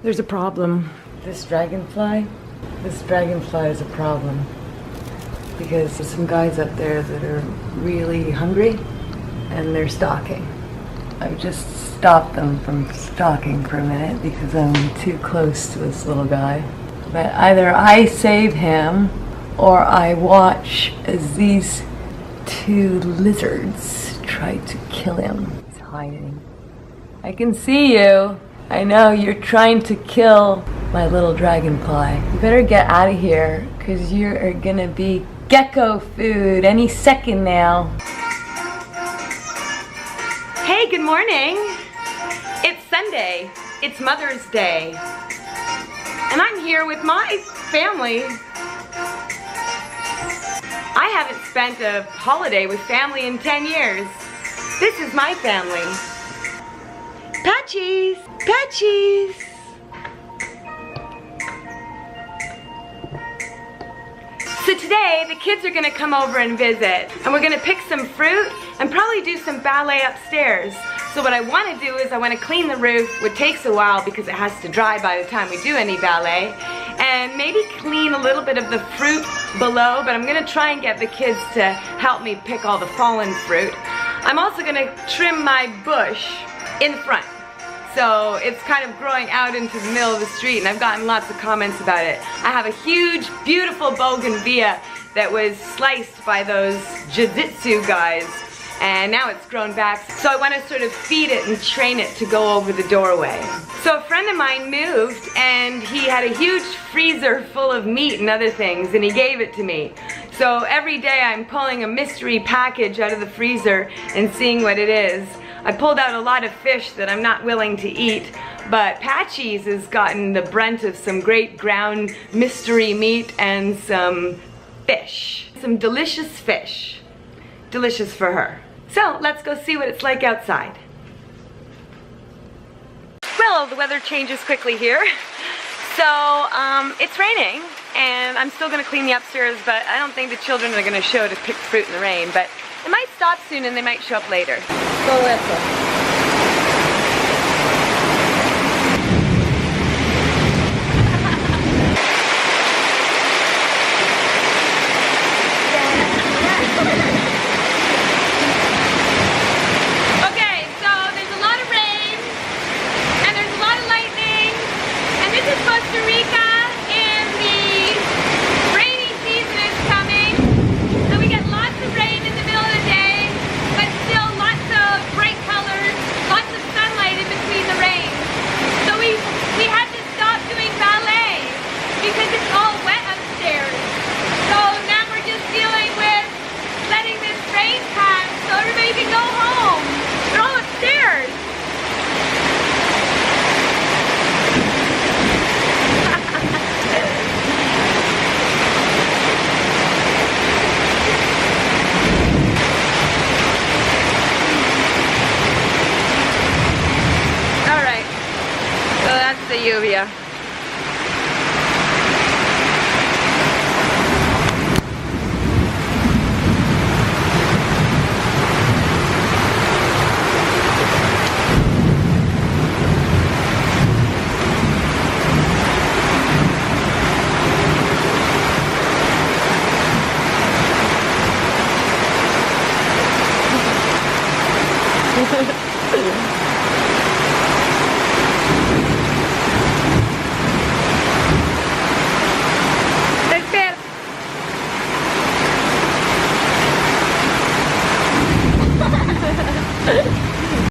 There's a problem. This dragonfly is a problem. Because there's some guys up there that are really hungry and they're stalking. I've just stopped them from stalking for a minute because I'm too close to this little guy. But either I save him or I watch as these two lizards try to kill him. He's hiding. I can see you. I know you're trying to kill my little dragonfly. You better get out of here because you are gonna be gecko food any second now. Hey, good morning. It's Sunday. It's Mother's Day. And I'm here with my family. I haven't spent a holiday with family in 10 years. This is my family. Patchies! Patchies! So today, the kids are gonna come over and visit, and we're gonna pick some fruit and probably do some ballet upstairs. So what I wanna do is I wanna clean the roof, which takes a while because it has to dry by the time we do any ballet, and maybe clean a little bit of the fruit below, but I'm gonna try and get the kids to help me pick all the fallen fruit. I'm also gonna trim my bush in the front. So it's kind of growing out into the middle of the street, and I've gotten lots of comments about it. I have a huge, beautiful bougainvillea that was sliced by those jiu-jitsu guys, and now it's grown back. So I want to sort of feed it and train it to go over the doorway. So a friend of mine moved, and he had a huge freezer full of meat and other things, and he gave it to me. So every day I'm pulling a mystery package out of the freezer and seeing what it is. I pulled out a lot of fish that I'm not willing to eat, but Patchies has gotten the brunt of some great ground mystery meat and some fish. Some delicious fish. Delicious for her. So let's go see what it's like outside. Well, the weather changes quickly here. So it's raining, and I'm still gonna clean the upstairs, but I don't think the children are gonna show to pick fruit in the rain, but it might stop soon and they might show up later. So let's go. Costa Rica, and the rainy season is coming, and we get lots of rain in the middle of the day, but still lots of bright colors, lots of sunlight in between the rain. So we had to stop doing ballet because it's all wet upstairs. So now we're just dealing with letting this rain pass so everybody can go home. We're all upstairs. The lluvia.